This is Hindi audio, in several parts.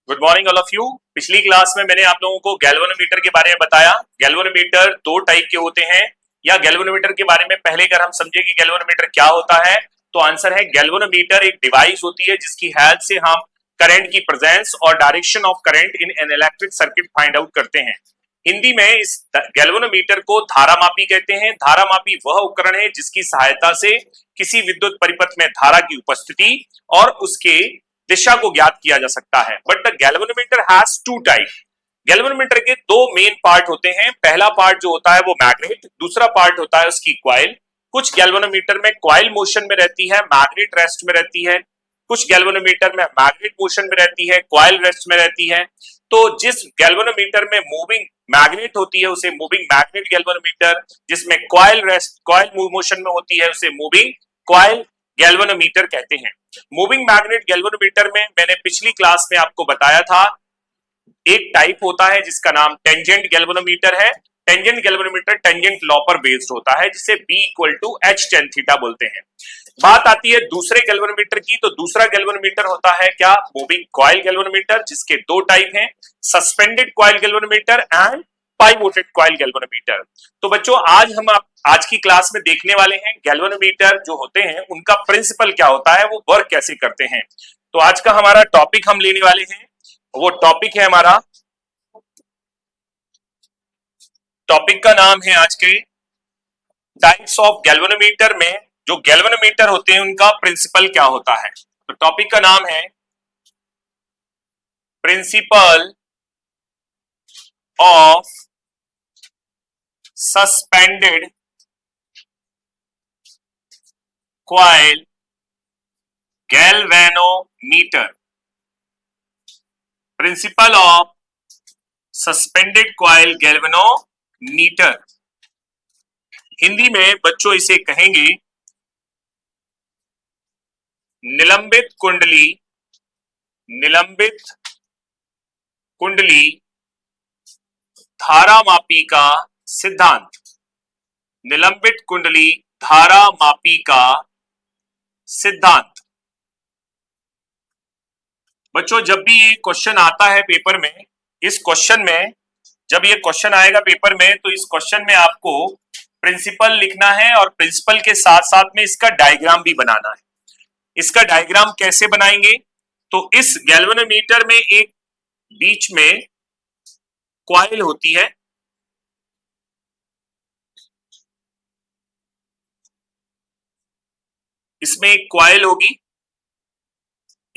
Good morning all of you. पिछली क्लास में मैंने आप लोगों को गैल्वेनोमीटर के बारे में बताया। गैल्वेनोमीटर दो टाइप के होते हैं, या गैल्वेनोमीटर के बारे में पहले अगर हम समझे कि गैल्वेनोमीटर क्या होता है तो आंसर है गैल्वेनोमीटर एक डिवाइस होती है जिसकी हेल्प से हम करंट की प्रेजेंस और direction of current in an electric circuit find out करते हैं। हिंदी में इस गैल्वेनोमीटर को धारामापी कहते हैं। धारामापी वह उपकरण है जिसकी सहायता से किसी विद्युत परिपथ में धारा की उपस्थिति और उसके दिशा को ज्ञात किया जा सकता है। But the galvanometer has two type. Galvanometer के दो मेन पार्ट होते हैं। पहला पार्ट जो होता है वो मैग्नेट, दूसरा पार्ट होता है उसकी क्वाइल। कुछ गैल्वेनोमीटर में क्वाइल मोशन में रहती है, मैग्नेट रेस्ट में रहती है। कुछ गैल्वेनोमीटर में मैग्नेट मोशन में रहती है, क्वाइल रेस्ट में रहती है। तो जिस गैल्वेनोमीटर में मूविंग मैग्नेट होती है उसे मूविंग मैग्नेट गैल्वेनोमीटर, जिसमें क्वाइल मोशन में होती है उसे मूविंग क्वाइल गैल्वेनोमीटर कहते हैं। मूविंग मैग्नेट गैल्वेनोमीटर में मैंने पिछली क्लास में आपको बताया था एक टाइप होता है जिसका नाम टेंजेंट गैल्वेनोमीटर है। टेंजेंट गैल्वेनोमीटर टेंजेंट लॉ पर बेस्ड होता है जिसे B = H tan थीटा बोलते हैं। बात आती है दूसरे गैल्वेनोमीटर की, तो दूसरा गैल्वेनोमीटर होता है क्या, मूविंग कॉइल गैल्वेनोमीटर, जिसके दो टाइप हैं, suspended coil galvanometer and pivoted coil galvanometer. तो बच्चों आज की क्लास में देखने वाले हैं गैल्वेनोमीटर जो होते हैं उनका प्रिंसिपल क्या होता है, वो वर्क कैसे करते हैं। तो आज का हमारा टॉपिक हम लेने वाले हैं, वो टॉपिक है हमारा, टॉपिक का नाम है आज के टाइप्स ऑफ गैल्वेनोमीटर में जो गैल्वेनोमीटर होते हैं उनका प्रिंसिपल क्या होता है। तो टॉपिक का नाम है principle of suspended coil galvanometer. Principle of suspended coil galvanometer, Hindi में बच्चों इसे कहेंगे निलंबित कुंडली, निलंबित कुंडली धारामापी का सिद्धांत। निलंबित कुंडली धारामापी का सिद्धांत। बच्चों जब भी ये क्वेश्चन आता है पेपर में, इस क्वेश्चन में जब ये क्वेश्चन आएगा पेपर में तो इस क्वेश्चन में आपको प्रिंसिपल लिखना है और प्रिंसिपल के साथ साथ में इसका डायग्राम भी बनाना है। इसका डायग्राम कैसे बनाएंगे, तो इस गैल्वेनोमीटर में एक बीच में क्वाइल होती है, इसमें एक क्वाइल होगी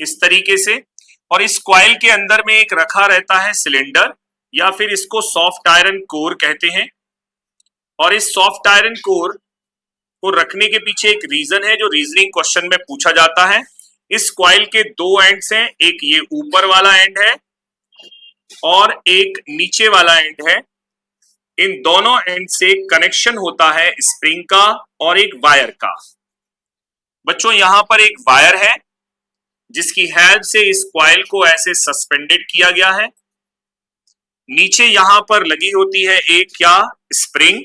इस तरीके से, और इस क्वाइल के अंदर में एक रखा रहता है सिलेंडर, या फिर इसको सॉफ्ट आयरन कोर कहते हैं। और इस सॉफ्ट आयरन कोर को रखने के पीछे एक रीजन है जो रीजनिंग क्वेश्चन में पूछा जाता है। इस क्वाइल के दो एंड्स हैं, एक ये ऊपर वाला एंड है और एक नीचे वाला एंड है। इन दोनों एंड से कनेक्शन होता है स्प्रिंग का और एक वायर का। बच्चों यहां पर एक वायर है जिसकी हेल्प से इस क्वाइल को ऐसे सस्पेंडेड किया गया है। नीचे यहां पर लगी होती है एक क्या, स्प्रिंग,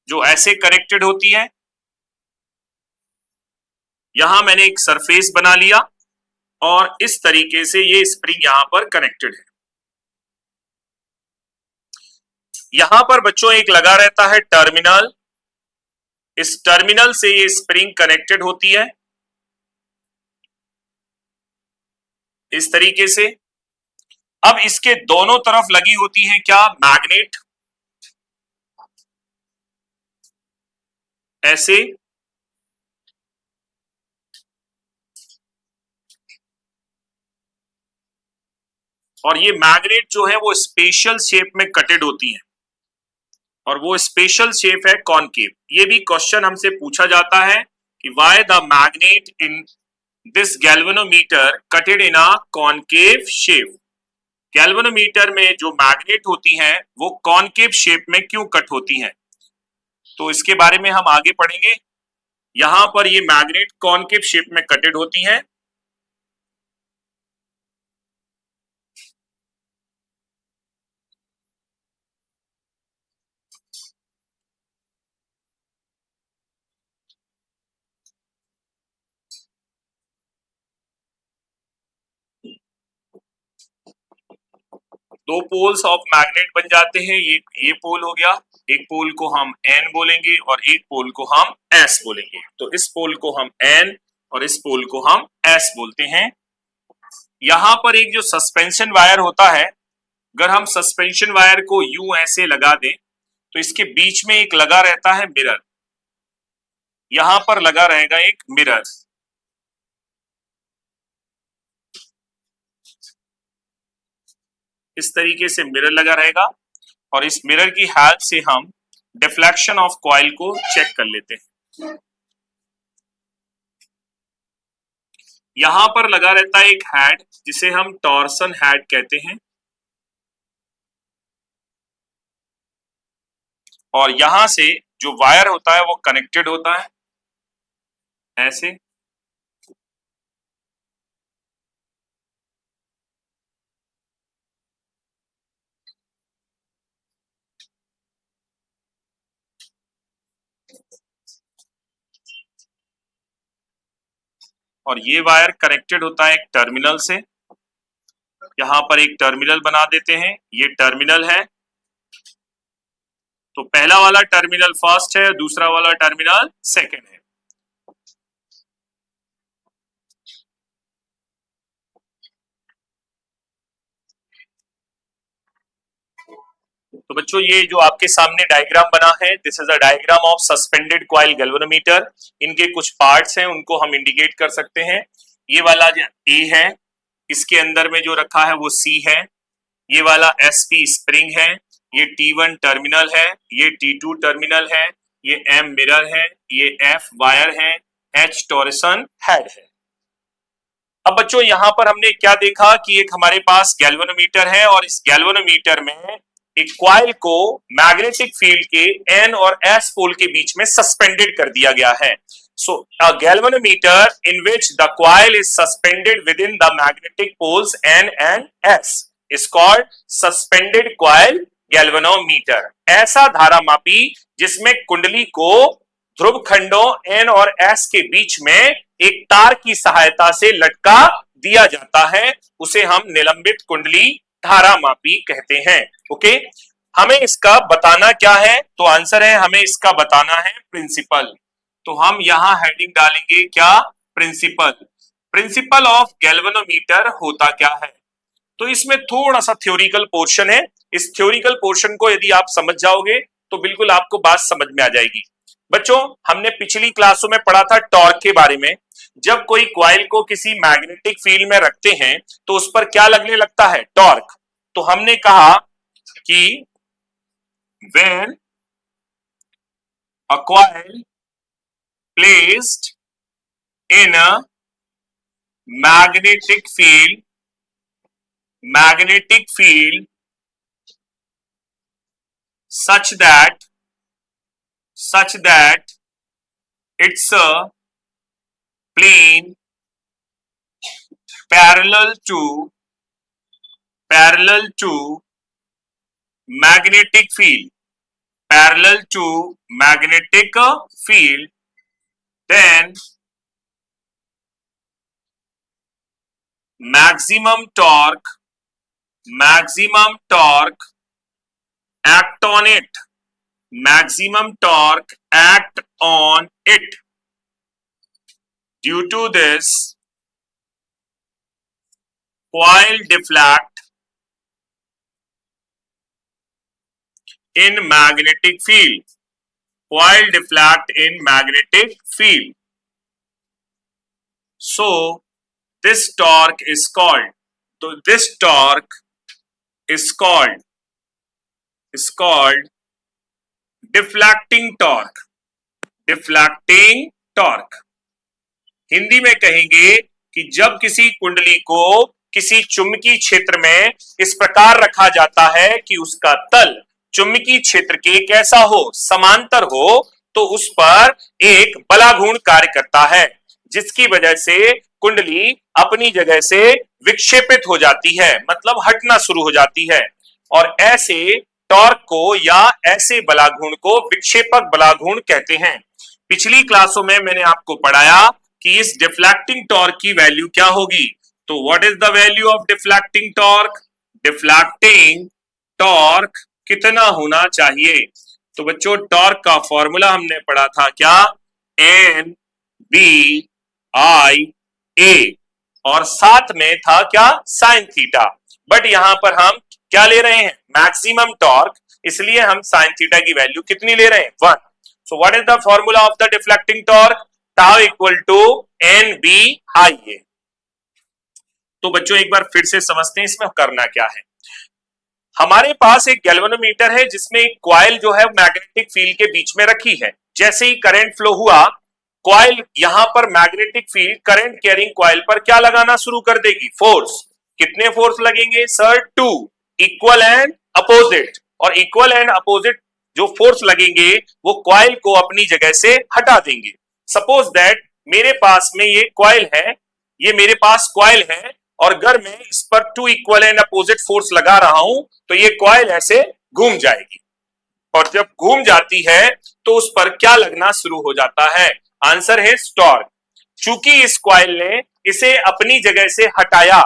जो ऐसे कनेक्टेड होती है। यहां मैंने एक सरफेस बना लिया और इस तरीके से ये स्प्रिंग यहां पर कनेक्टेड है। यहां पर बच्चों एक लगा रहता है टर्मिनल, इस टर्मिनल से ये स्प्रिंग कनेक्टेड होती है इस तरीके से। अब इसके दोनों तरफ लगी होती है क्या, मैग्नेट, ऐसे। और ये मैग्नेट जो है वो स्पेशल शेप में कटेड होती है और वो स्पेशल शेप है कॉनकेव। ये भी क्वेश्चन हमसे पूछा जाता है कि why the magnet in this galvanometer cutted in a concave shape. Galvanometer में जो मैग्नेट होती हैं वो कॉनकेव शेप में क्यों कट होती हैं, तो इसके बारे में हम आगे पढ़ेंगे। यहां पर ये मैग्नेट कॉनकेव शेप में कटेड होती हैं। दो पोल्स ऑफ मैग्नेट बन जाते हैं। ये पोल हो गया, एक पोल को हम N बोलेंगे और एक पोल को हम S बोलेंगे। तो इस पोल को हम N और इस पोल को हम S बोलते हैं। यहां पर एक जो सस्पेंशन वायर होता है, अगर हम सस्पेंशन वायर को यूं ऐसे लगा दें तो इसके बीच में एक लगा रहता है मिरर, यहां पर लगा रहेगा एक मिरर। इस तरीके से मिरर लगा रहेगा और इस मिरर की हेल्प से हम डिफ्लेक्शन ऑफ कॉइल को चेक कर लेते हैं। यहां पर लगा रहता है एक हेड जिसे हम टॉर्सन हेड कहते हैं और यहां से जो वायर होता है वो कनेक्टेड होता है ऐसे। और ये वायर कनेक्टेड होता है एक टर्मिनल से। यहां पर एक टर्मिनल बना देते हैं, ये टर्मिनल है। तो पहला वाला टर्मिनल फर्स्ट है, दूसरा वाला टर्मिनल सेकंड है। तो बच्चों ये जो आपके सामने डायग्राम बना है, this is a diagram of suspended coil galvanometer. इनके कुछ पार्ट्स हैं, उनको हम इंडिकेट कर सकते हैं। ये वाला A है, इसके अंदर में जो रखा है वो C है। ये वाला SP स्प्रिंग है, ये T1 टर्मिनल है, ये T2 टर्मिनल है, ये M मिरर है, ये F वायर है, H टॉरसन हेड है। अब बच्चों यहां पर हमने क्या देखा कि एक हमारे पास गैल्वेनोमीटर है और इस गैल्वेनोमीटर में एक कॉइल को मैग्नेटिक फील्ड के N और S पोल के बीच में सस्पेंडेड कर दिया गया है। So a galvanometer in which the coil is suspended within the magnetic poles N and S is called suspended coil galvanometer। ऐसा धारा मापी जिसमें कुंडली को ध्रुव खंडों N और S के बीच में एक तार की सहायता से लटका दिया जाता है, उसे हम निलंबित कुंडली धारा मापी कहते हैं। ओके, हमें इसका बताना क्या है? तो आंसर है हमें इसका बताना है प्रिंसिपल। तो हम यहां हेडिंग डालेंगे क्या? प्रिंसिपल। प्रिंसिपल ऑफ गैल्वेनोमीटर होता क्या है? तो इसमें थोड़ा सा थ्योरिकल पोर्शन है। इस थ्योरिकल पोर्शन को यदि आप समझ जाओगे तो बिल्कुल आपको बात समझ में आ जाएगी। बच्चों हमने पिछली क्लासों में पढ़ा था टॉर्क के बारे में। जब कोई कॉइल को किसी मैग्नेटिक फील्ड में रखते हैं तो उस पर क्या लगने लगता है? टॉर्क। तो हमने कहा कि when a coil placed in a magnetic field such that its plane parallel to magnetic field, then maximum torque act on it, due to this coil deflect in magnetic field, so this torque is called deflecting torque। Hindi में कहेंगे कि जब किसी कुंडली को किसी चुंबकीय क्षेत्र में इस प्रकार रखा जाता है कि उसका तल चुंबकीय क्षेत्र के कैसा हो? समांतर हो, तो उस पर एक बलाघूर्ण कार्य करता है, जिसकी वजह से कुंडली अपनी जगह से विक्षेपित हो जाती है, मतलब हटना शुरू हो जाती है। और ऐसे टॉर्क को या ऐसे बलाघूर्ण को विक्षेपक बलाघूर्ण कहते हैं। पिछली क्लासों में मैंने आपको पढ़ाया कि इस डिफ्लेक्टिंग टॉर्क की वैल्यू क्या होगी। तो what is the value of deflecting torque? Deflecting torque कितना होना चाहिए? तो बच्चों टॉर्क का फॉर्मूला हमने पढ़ा था क्या? एन बी आई ए, और साथ में था क्या? Sign theta. बट यहां पर हम क्या ले रहे हैं? मैक्सिमम टॉर्क, इसलिए हम साइन थीटा की वैल्यू कितनी ले रहे हैं? 1। So what is the formula of the deflecting torque? Tau equal to N B I A. तो बच्चों एक बार फिर से समझते हैं इसमें करना क्या है। हमारे पास एक गैल्वेनोमीटर है जिसमें एक कॉइल जो है मैग्नेटिक फील्ड के बीच में रखी है। जैसे ही करंट फ्लो हुआ, कॉइल यहां पर magnetic field current carrying coil पर क्या लगाना शुरू कर देगी? फोर्स। कितने फोर्स लगेंगे सर? 2 equal and opposite. और इक्वल एंड अपोजिट जो फोर्स लगेंगे वो कॉइल को अपनी जगह से हटा देंगे। सपोज दैट मेरे पास में ये कॉइल है, ये मेरे पास कॉइल है, और अगर मैं इस पर 2 इक्वल एंड अपोजिट फोर्स लगा रहा हूं तो ये कॉइल ऐसे घूम जाएगी, और जब घूम जाती है तो उस पर क्या लगना शुरू हो जाता है? आंसर है टॉर्क। चूंकि इस कॉइल ने इसे अपनी जगह से हटाया,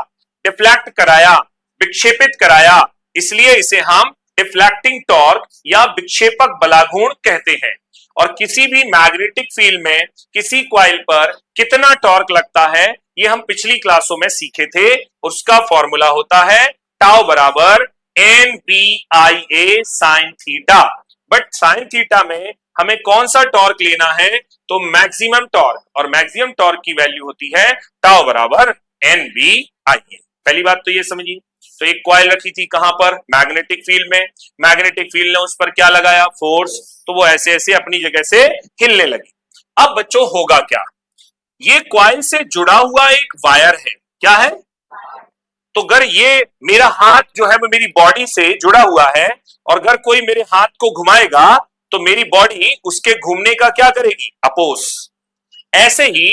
डिफ्लेक्ट कराया, विक्षेपित कराया, इसलिए इसे हम डिफ्लेक्टिंग टॉर्क या विक्षेपक बलाघूर्ण कहते हैं। और किसी भी मैग्नेटिक फील्ड में किसी कॉइल पर कितना टॉर्क लगता है ये हम पिछली क्लासों में सीखे थे। उसका फॉर्मूला होता है टाउ बराबर N B I A sine theta. But sine theta में हमें कौन सा टॉर्क लेना है? तो मैक्सिमम टॉर्क, और मैक्सिमम टॉर्क की वैल्यू होती है टाउ बराबर एन बी आई ए। पहली बात तो ये समझिए। तो एक कॉइल रखी थी कहां पर? मैग्नेटिक फील्ड में। मैग्नेटिक फील्ड ने उस पर क्या लगाया? फोर्स। तो वो ऐसे ऐसे अपनी जगह से हिलने लगी। अब बच्चों होगा क्या? ये कॉइल से जुड़ा हुआ एक वायर है। क्या है? तो अगर ये मेरा हाथ जो है वो मेरी बॉडी से जुड़ा हुआ है, और अगर कोई मेरे हाथ को घुमाएगा तो मेरी बॉडी उसके घूमने का क्या करेगी? अपोज। ऐसे ही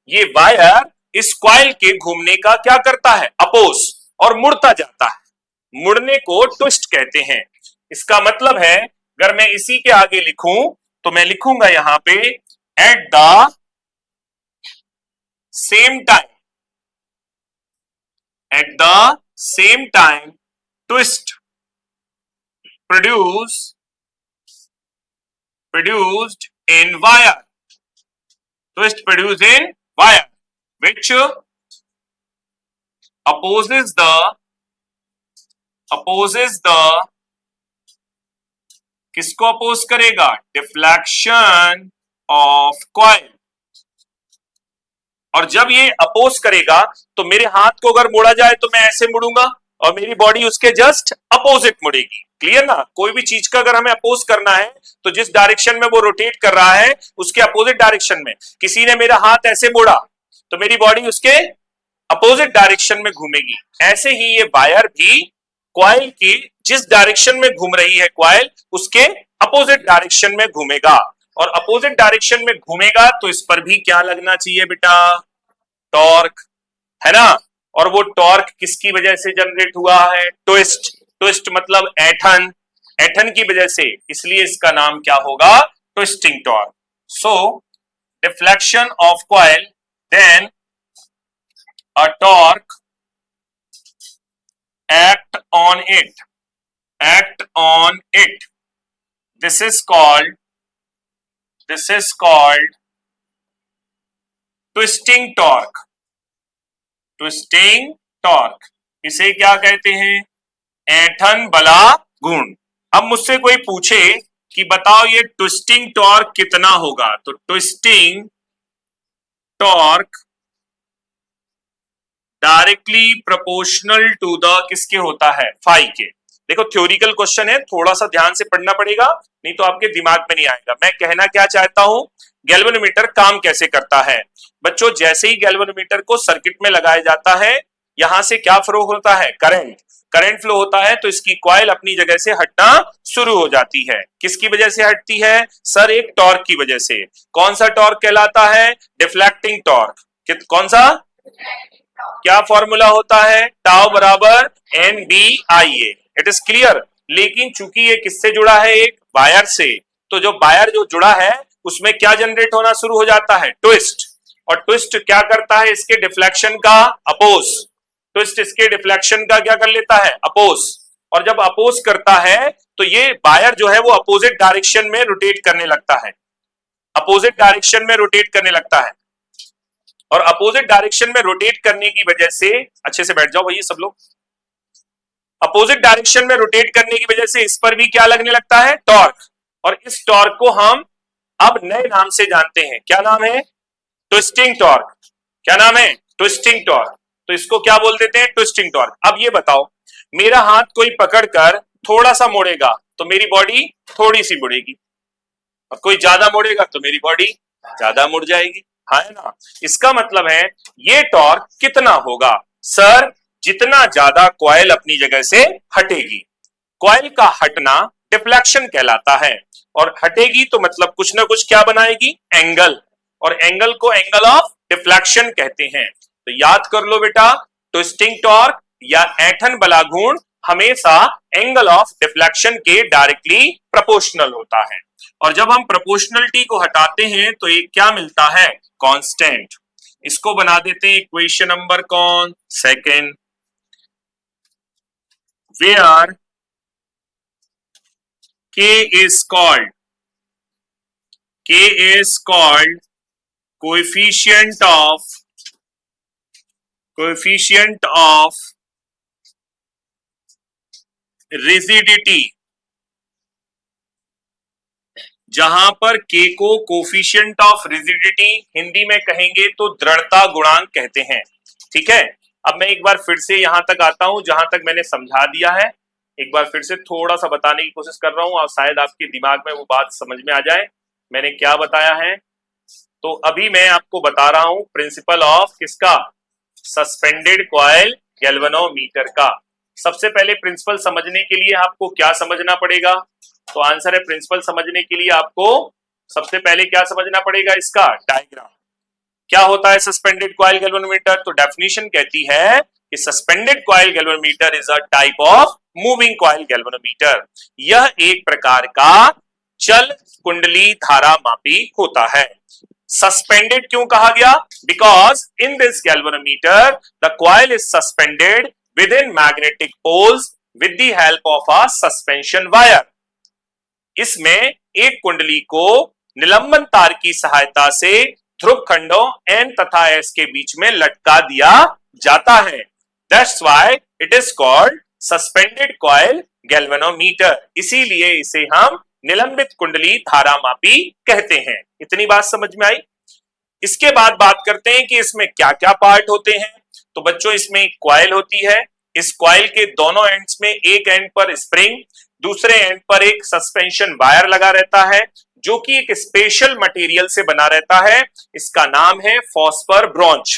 ये वायर इस कॉइल के घूमने का क्या करता है? अपोज, और मुड़ता जाता है। मुड़ने को ट्विस्ट कहते हैं। इसका मतलब है अगर मैं इसी के आगे लिखूं तो मैं लिखूंगा यहां पे at the same time, at the same time twist produced in wire, twist produced in wire which opposes the किसको अपोज करेगा? Deflection of coil. और जब ये अपोज करेगा तो मेरे हाथ को अगर मोड़ा जाए तो मैं ऐसे मुड़ूंगा, और मेरी बॉडी उसके जस्ट अपोजिट मुड़ेगी। क्लियर ना? कोई भी चीज का अगर हमें अपोज करना है तो जिस डायरेक्शन में वो रोटेट कर रहा है उसके अपोजिट डायरेक्शन में। किसी ने मेरा हाथ ऐसे मोड़ा तो मेरी बॉडी उसके अपोजिट डायरेक्शन में घूमेगी। ऐसे ही ये वायर भी कॉइल की जिस डायरेक्शन में घूम रही है कॉइल उसके अपोजिट डायरेक्शन में घूमेगा, और अपोजिट डायरेक्शन में घूमेगा तो इस पर भी क्या लगना चाहिए बेटा? टॉर्क, है ना? और वो टॉर्क किसकी वजह से जनरेट हुआ है? ट्विस्ट। ट्विस्ट मतलब ऐठन, ऐठन की वजह से, इसलिए इसका नाम क्या होगा? Twisting torque. So deflection of coil, then a torque act on it, this is called twisting torque। Twisting torque इसे क्या कहते हैं? ऐंठन बला गुण। अब मुझसे कोई पूछे कि बताओ ये ट्विस्टिंग टॉर्क कितना होगा, तो twisting torque directly proportional to the किसके होता है? फाई के। देखो थ्योरिकल क्वेश्चन है, थोड़ा सा ध्यान से पढ़ना पड़ेगा, नहीं तो आपके दिमाग में नहीं आएगा। मैं कहना क्या चाहता हूं, गैल्वेनोमीटर काम कैसे करता है? बच्चों जैसे ही गैल्वेनोमीटर को सर्किट में लगाया जाता है, यहां से क्या फ्लो होता है? करंट। करंट फ्लो होता है तो इसकी कॉइल अपनी जगह से हटना शुरू हो जाती है। किसकी वजह से हटती है? सर एक टॉर्क की वजह से। कौन सा टॉर्क कहलाता है? Deflecting torque. कौन सा? क्या फॉर्मूला होता है? टाउ बराबर N B I A. It is clear. लेकिन चूंकि ये किससे जुड़ा है? एक वायर से, तो जो वायर जो जुड़ा है उसमें क्या जनरेट होना शुरू हो जाता है? ट्विस्ट। और ट्विस्ट क्या करता है? इसके डिफ्लेक्शन का अपोज। ट्विस्ट इसके डिफ्लेक्शन का क्या कर लेता है, अपोज, और जब अपोज करता है तो ये वायर जो है वो अपोजिट डायरेक्शन में रोटेट करने लगता है, अपोजिट डायरेक्शन में रोटेट करने लगता है, और अपोजिट डायरेक्शन में रोटेट करने की वजह से, अच्छे से बैठ जाओ भैया सब लोग, अपोजिट डायरेक्शन में रोटेट करने की वजह से इस पर भी क्या लगने लगता है, टॉर्क, और इस टॉर्क को हम अब नए नाम से जानते हैं, क्या नाम है, ट्विस्टिंग टॉर्क, क्या नाम है, ट्विस्टिंग टॉर्क, तो इसको क्या बोल देते हैं, ट्विस्टिंग टॉर्क। अब ये बताओ, मेरा हाथ कोई पकड़कर थोड़ा सा मोड़ेगा तो मेरी बॉडी थोड़ी सी मुड़ेगी, और कोई ज्यादा मोड़ेगा तो मेरी बॉडी ज्यादा मुड़ जाएगी, हाँ है ना। इसका मतलब है ये टॉर्क कितना होगा, सर जितना ज्यादा कॉइल अपनी जगह से हटेगी, कॉइल का हटना डिफ्लेक्शन कहलाता है, और हटेगी तो मतलब कुछ ना कुछ क्या बनाएगी, एंगल, और एंगल को एंगल ऑफ डिफ्लेक्शन कहते हैं। तो याद कर लो बेटा, ट्विस्टिंग टॉर्क या ऐंठन बला घूर्ण हमेशा एंगल ऑफ डिफ्लेक्शन के डायरेक्टली प्रोपोर्शनल होता है, और जब हम प्रोपोर्शनलिटी को हटाते हैं तो एक क्या मिलता है, कांस्टेंट। इसको बना देते हैं इक्वेशन नंबर कौन, second, where K is called coefficient of rigidity, जहां पर K को कोफिशिएंट ऑफ रिजिडिटी हिंदी में कहेंगे तो दृढ़ता गुणांक कहते हैं, ठीक है। अब मैं एक बार फिर से यहां तक आता हूं जहां तक मैंने समझा दिया है, एक बार फिर से थोड़ा सा बताने की कोशिश कर रहा हूं, और शायद आपके दिमाग में वो बात समझ में आ जाए मैंने क्या बताया है। तो अभी मैं आपको बता रहा हूं प्रिंसिपल ऑफ किसका, सस्पेंडेड कॉइल गैल्वेनोमीटर का। सबसे पहले प्रिंसिपल समझने के लिए आपको क्या समझना पड़ेगा, तो आंसर है प्रिंसिपल समझने के लिए आपको सबसे पहले क्या समझना पड़ेगा, इसका डायग्राम। क्या होता है सस्पेंडेड कॉइल गैल्वेनोमीटर, तो डेफिनेशन कहती है कि suspended coil galvanometer is a type of moving coil galvanometer. यह एक प्रकार का चल कुंडली धारा मापी होता है। सस्पेंडेड क्यों कहा गया, because in this galvanometer the coil is suspended within magnetic poles with the help of a suspension wire. इसमें एक कुंडली को निलंबन तार की सहायता से ध्रुव खंडों N तथा S के बीच में लटका दिया जाता है। That's why it is called suspended coil galvanometer। इसीलिए इसे हम निलंबित कुंडली धारामापी कहते हैं। इतनी बात समझ में आई। इसके बाद बात करते हैं कि इसमें क्या क्या पार्ट होते हैं। तो बच्चों इसमें एक कॉइल होती है, इस कॉइल के दोनों एंड्स में एक एंड पर स्प्रिंग, दूसरे एंड पर एक सस्पेंशन वायर लगा रहता है जो कि एक स्पेशल मटेरियल से बना रहता है। इसका नाम है फॉस्फर ब्रोंच।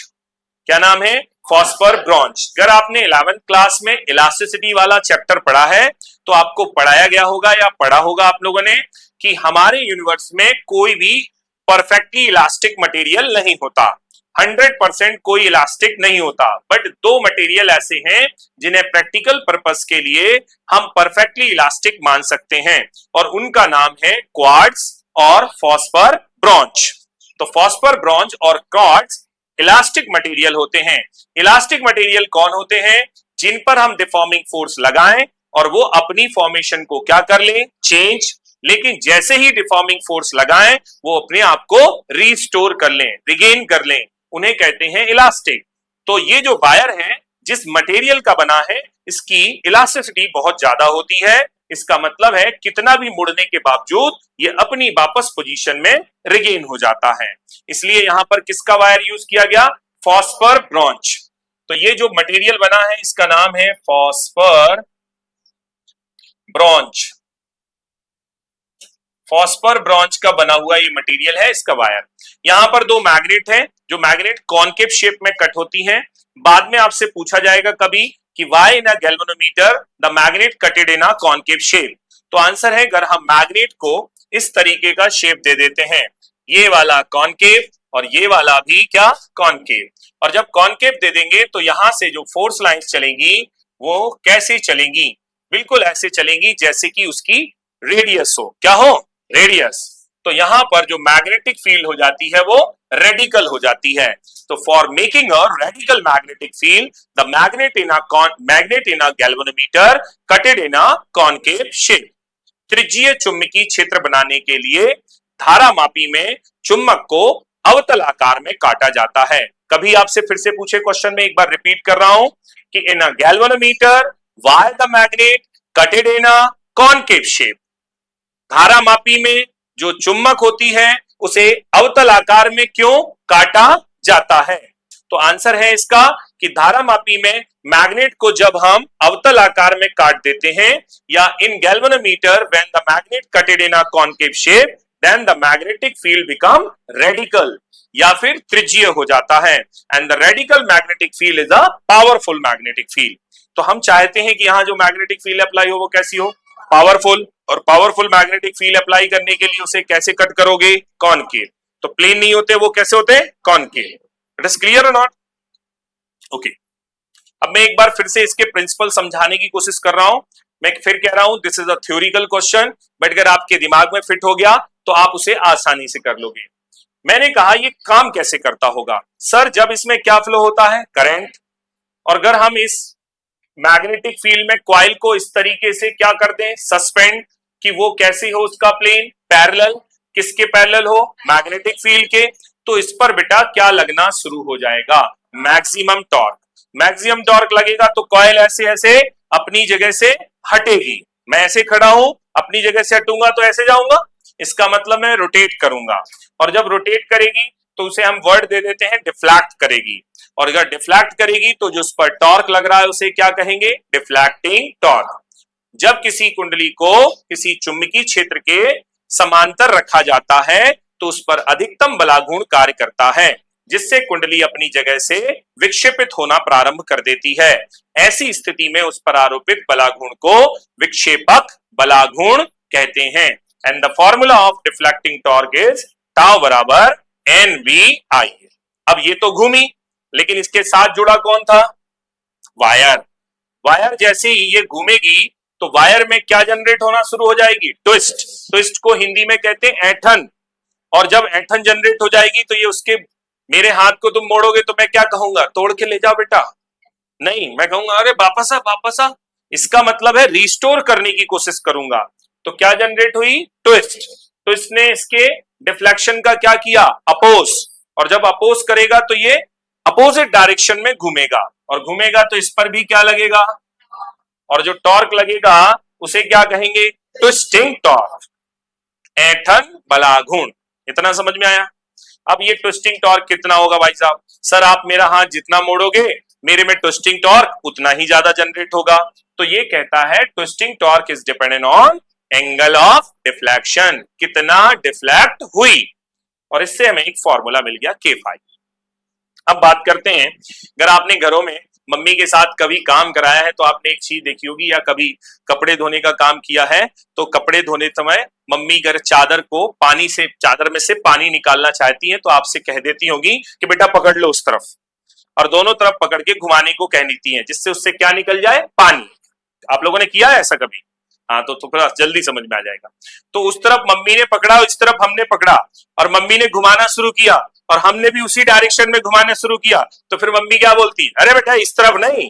क्या नाम है, फॉस्फर ब्रोंच। अगर आपने 11th क्लास में इलास्टिसिटी वाला चैप्टर पढ़ा है तो आपको पढ़ाया गया होगा या पढ़ा होगा आप लोगों ने कि हमारे यूनिवर्स में कोई भी परफेक्टली इलास्टिक मटेरियल नहीं होता, 100% कोई इलास्टिक नहीं होता, बट दो मटेरियल ऐसे हैं जिन्हें प्रैक्टिकल पर्पस के लिए हम परफेक्टली इलास्टिक मान सकते हैं, और उनका नाम है क्वार्ट्ज और फॉस्फर ब्रोंच। तो फॉस्फर ब्रोंच और क्वार्ट्ज इलास्टिक मटेरियल होते हैं। इलास्टिक मटेरियल कौन होते हैं, जिन पर हम डिफॉर्मिंग फोर्स लगाएं और वो अपनी फॉर्मेशन को क्या कर ले, चेंज, लेकिन जैसे ही डिफॉर्मिंग फोर्स लगाएं वो अपने आप को रिस्टोर कर लें, रिगेन कर लें, उन्हें कहते हैं इलास्टिक। तो ये जो वायर है जिस मटेरियल का बना है इसकी इलास्टिसिटी बहुत ज्यादा होती है। इसका मतलब है कितना भी मुड़ने के बावजूद ये अपनी वापस पोजीशन में रिगेन हो जाता है। इसलिए यहां पर किसका वायर यूज किया गया, फॉस्फर ब्रोंच। तो ये जो मटेरियल बना है इसका नाम है फॉस्फर ब्रोंच। फॉस्फर ब्रोंच का बना हुआ ये मटेरियल है इसका वायर। यहां पर दो मैग्नेट हैं जो मैग्नेट कॉनकेव शेप में कट होती हैं। बाद में आपसे पूछा जाएगा कभी कि why in a galvanometer the magnet cutted in a concave shape. तो आंसर है अगर हम मैग्नेट को इस तरीके का शेप दे देते हैं, ये वाला कॉनकेव और ये वाला भी क्या, कॉनकेव, और जब कॉनकेव दे देंगे तो यहां से जो फोर्स लाइंस चलेंगी वो कैसे चलेंगी, बिल्कुल ऐसे चलेंगी जैसे कि उसकी रेडियस हो, क्या हो, रेडियस। तो यहां पर जो मैग्नेटिक फील्ड हो जाती है वो रेडिकल हो जाती है। तो for making a radical magnetic field the magnet in a galvanometer cutted in a concave shape. त्रिज्यीय चुंबकीय क्षेत्र बनाने के लिए धारामापी में चुंबक को अवतल आकार में काटा जाता है। कभी आपसे फिर से पूछे क्वेश्चन में एक बार रिपीट कर रहा हूं कि in a galvanometer why the magnet cutted in a concave shape. धारामापी में जो चुंबक होती है उसे अवतल आकार में क्यों काटा जाता है? तो आंसर है इसका कि धारामापी में मैग्नेट को जब हम अवतल आकार में काट देते हैं या in galvanometer when the magnet cutted in a concave shape then the magnetic field become radical या फिर त्रिज्यीय हो जाता है and the radical magnetic field is a powerful magnetic field. तो हम चाहते हैं कि यहां जो मैग्नेटिक फील्ड अप्लाई हो वो कैसी हो? पावरफुल। और पावरफुल मैग्नेटिक फील्ड अप्लाई करने के लिए उसे कैसे कट करोगे? कॉनकेव। तो प्लेन नहीं होते, वो कैसे होते? कॉनकेव। इट इज क्लियर और नॉट? ओके, अब मैं एक बार फिर से इसके प्रिंसिपल समझाने की कोशिश कर रहा हूं। मैं फिर कह रहा हूं this is a theoretical question, but अगर आपके दिमाग में फिट हो गया तो आप उसे आसानी से कर लोगे। मैंने कहा ये काम कैसे करता होगा? सर जब इसमें क्या फ्लो होता है? करंट। और अगर हम इस मैग्नेटिक फील्ड में कॉइल को इस तरीके से क्या कर दें? सस्पेंड, कि वो कैसे हो उसका प्लेन? पैरेलल। किसके पैरेलल हो? मैग्नेटिक फील्ड के। तो इस पर बेटा क्या लगना शुरू हो जाएगा? Maximum torque. मैक्सिमम टॉर्क लगेगा तो कॉइल ऐसे ऐसे अपनी जगह से हटेगी। मैं ऐसे खड़ा हूं, अपनी जगह से हटूंगा तो ऐसे जाऊंगा, इसका मतलब मैं रोटेट करूंगा। और जब रोटेट करेगी तो उसे हम वर्ड दे देते हैं डिफ्लैक्ट करेगी। और अगर डिफ्लैक्ट करेगी तो जो उस पर टॉर्क लग रहा है उसे क्या कहेंगे? डिफ्लैक्टिंग टॉर्क। जब किसी कुंडली को किसी चुंबकीय क्षेत्र के समांतर रखा जाता है तो उस पर अधिकतम बलागुण कार्य करता है, जिससे कुंडली अपनी जगह से विक्षेपित होना प्रारंभ कर देती है। ऐसी स्थिति में उस पर आरोपित बलागुण को विक्षेपक बलागुण कहते हैं। And the formula of deflecting torque is tau बराबर NV/I। अब ये तो घूमी, लेकिन इसके साथ जुड़ा कौन था? वायर। वायर जैसे ही ये घूमेगी तो वायर में क्या जनरेट होना शुरू हो जाएगी? ट्विस्ट। ट्विस्ट को हिंदी में कहते हैं ऐंठन। और जब ऐंठन जनरेट हो जाएगी तो ये उसके, मेरे हाथ को तुम मोड़ोगे तो मैं क्या कहूंगा? तोड़ के ले जाओ बेटा। नहीं, मैं कहूंगा अरे वापस आ वापस आ। इसका मतलब है रिस्टोर करने की कोशिश करूंगा। तो क्या जनरेट हुई? ट्विस्ट। तो इसने इसके डिफ्लेक्शन का क्या किया? अपोज। और जब अपोज करेगा तो ये अपोजिट डायरेक्शन में घूमेगा, और घूमेगा तो इस पर भी क्या लगेगा? और जो टॉर्क लगेगा उसे क्या कहेंगे? Twisting torque. ऐंठन बलाघूर्ण। इतना समझ में आया? अब ये ट्विस्टिंग टॉर्क कितना होगा भाई साहब? सर आप मेरा हाथ जितना मोड़ोगे मेरे में ट्विस्टिंग टॉर्क उतना ही ज्यादा जनरेट होगा। तो ये कहता है twisting torque is dependent on angle of deflection, कितना डिफ्लेक्ट हुई। और इससे हमें एक फॉर्मूला मिल गया K5। अब बात करते हैं, अगर आपने घरों में मम्मी के साथ कभी काम कराया है तो आपने एक चीज देखी होगी, या कभी कपड़े धोने का काम किया है तो कपड़े धोने समय मम्मी अगर चादर को पानी से, चादर में से पानी निकालना चाहती है तो आपसे कह देती होगी कि बेटा पकड़ लो उस तरफ, और दोनों तरफ पकड़ के घुमाने को कह देती है, जिससे उससे क्या निकल जाए? पानी। आप लोगों ने किया है ऐसा कभी? हाँ, तो थोड़ा जल्दी समझ में आ जाएगा। तो उस तरफ मम्मी ने पकड़ा, इस तरफ हमने पकड़ा, और मम्मी ने घुमाना शुरू किया और हमने भी उसी डायरेक्शन में घुमाना शुरू किया, तो फिर मम्मी क्या बोलती? अरे बेटा इस तरफ नहीं,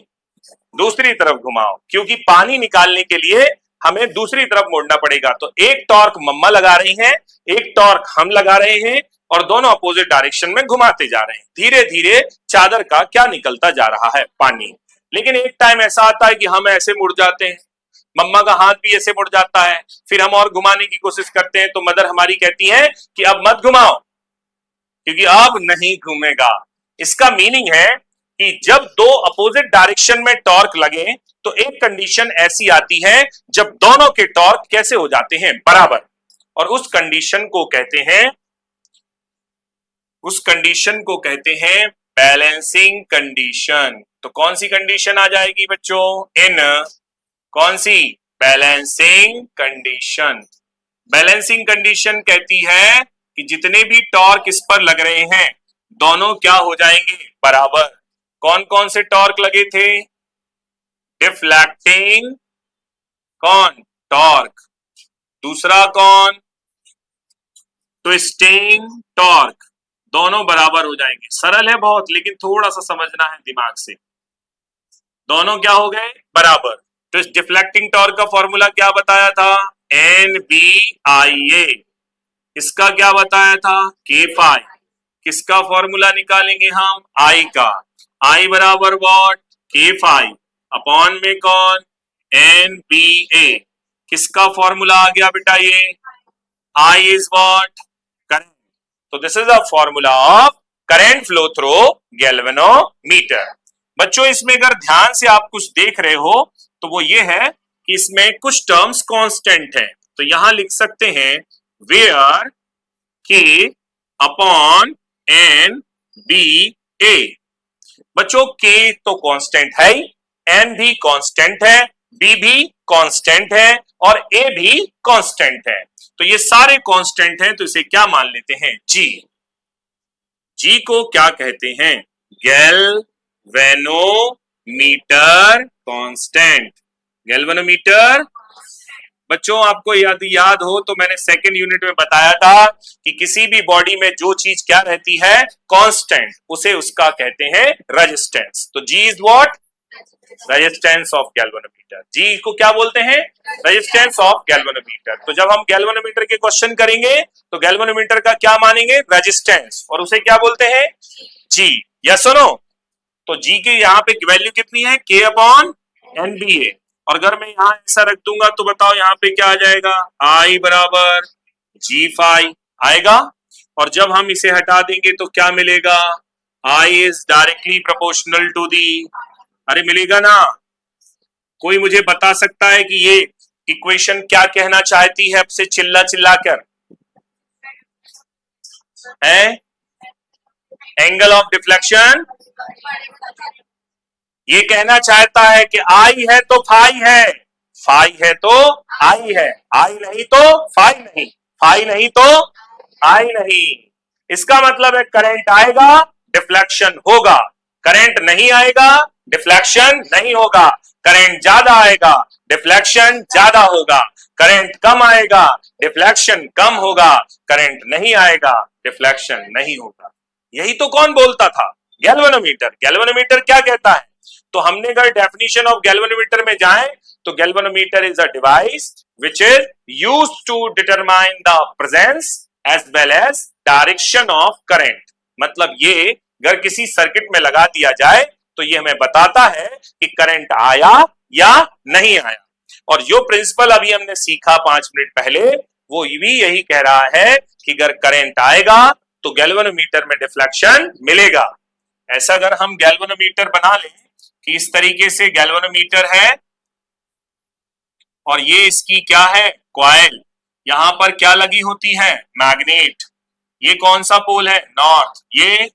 दूसरी तरफ घुमाओ, क्योंकि पानी निकालने के लिए हमें दूसरी तरफ मोड़ना पड़ेगा। तो एक टॉर्क मम्मा लगा रही हैं, एक टॉर्क हम लगा रहे हैं, और दोनों अपोजिट डायरेक्शन में घुमाते जा रहे हैं। धीरे धीरे चादर का क्या निकलता जा रहा है? पानी। लेकिन एक टाइम ऐसा आता है कि हम ऐसे मुड़ जाते हैं, मम्मा का हाथ भी ऐसे मुड़ जाता है, फिर हम और घुमाने की कोशिश करते हैं तो मदर हमारी कहती है कि अब मत घुमाओ क्योंकि अब नहीं घूमेगा। इसका मीनिंग है कि जब दो अपोजिट डायरेक्शन में टॉर्क लगे तो एक कंडीशन ऐसी आती है जब दोनों के टॉर्क कैसे हो जाते हैं? बराबर। और उस कंडीशन को कहते हैं बैलेंसिंग कंडीशन। तो कौन सी कंडीशन आ जाएगी बच्चों? इन कौन सी? Balancing condition. बैलेंसिंग कंडीशन कहती है कि जितने भी टॉर्क इस पर लग रहे हैं दोनों क्या हो जाएंगे? बराबर। कौन कौन से टॉर्क लगे थे? डिफ्लेक्टिंग कौन? टॉर्क। दूसरा कौन? Twisting torque. दोनों बराबर हो जाएंगे। सरल है बहुत, लेकिन थोड़ा सा समझना है दिमाग से। दोनों क्या हो गए? बराबर। तो इस डिफ्लेक्टिंग टॉर्क का फॉर्मूला क्या बताया था? NBIA। इसका क्या बताया था? K phi. किसका फॉर्मूला निकालेंगे हम? I का। I बराबर वॉट? K फाई अपॉन में कौन? NBA। किसका फॉर्मूला आ गया बेटा ये? I is what? करंट। तो this is a formula of current flow through galvanometer. बच्चों इसमें अगर ध्यान से आप कुछ देख रहे हो तो वो ये है कि इसमें कुछ टर्म्स कांस्टेंट है। तो यहां लिख सकते हैं वेयर K अपॉन NBA। बच्चों K तो कांस्टेंट है ही, N भी कांस्टेंट है, B भी कांस्टेंट है और A भी कांस्टेंट है। तो ये सारे कांस्टेंट हैं, तो इसे क्या मान लेते हैं? G। G को क्या कहते हैं? Galvanometer constant. गैल्वेनोमीटर। बच्चों आपको याद हो तो मैंने सेकंड यूनिट में बताया था कि किसी भी बॉडी में जो चीज क्या रहती है? कांस्टेंट, उसे उसका कहते हैं रेजिस्टेंस। तो G is what? Resistance of galvanometer. G को क्या बोलते हैं? Resistance of galvanometer. तो जब हम गैल्वेनोमीटर के क्वेश्चन करेंगे तो गैल्वेनोमीटर का क्या मानेंगे? रेजिस्टेंस, और उसे क्या बोलते हैं? G। यस और नो? तो G की यहाँ पे वैल्यू कितनी है? K upon NBA। और अगर मैं यहां ऐसा रख दूंगा तो बताओ यहाँ पे क्या आ जाएगा? I बराबर G फाई आएगा। और जब हम इसे हटा देंगे तो क्या मिलेगा? I is directly proportional to the. अरे मिलेगा ना? कोई मुझे बता सकता है कि ये इक्वेशन क्या कहना चाहती है? अब से चिल्ला चिल्ला कर है? Angle of deflection. ये कहना चाहता है कि आई है तो फाई है, फाई है तो आई है, आई नहीं तो फाई नहीं, फाई नहीं तो आई नहीं। इसका मतलब है करंट आएगा, डिफ्लेक्शन होगा। करंट नहीं आएगा, डिफ्लेक्शन नहीं होगा। करंट ज्यादा आएगा, डिफ्लेक्शन ज्यादा होगा। करंट कम आएगा, डिफ्लेक्शन कम होगा। करंट नहीं आएगा, डिफ्लेक्शन नहीं होगा। यही तो कौन बोलता था? गैल्वेनोमीटर। गैल्वेनोमीटर क्या कहता है? तो हमने अगर डेफिनेशन ऑफ गैल्वेनोमीटर में जाएं तो galvanometer is a device which is used to determine the presence as well as direction of current. मतलब ये अगर किसी सर्किट में लगा दिया जाए तो ये हमें बताता है कि करंट आया या नहीं आया। और जो प्रिंसिपल अभी हमने सीखा 5 मिनट पहले, वो भी यही कह रहा है कि अगर करंट आएगा तो गैल्वेनोमीटर में डिफ्लेक्शन मिलेगा। ऐसा अगर हम गैल्वेनोमीटर बना लें कि इस तरीके से गैल्वेनोमीटर है और ये इसकी क्या है? कॉइल। यहां पर क्या लगी होती है? मैग्नेट। ये कौन सा पोल है? नॉर्थ। ये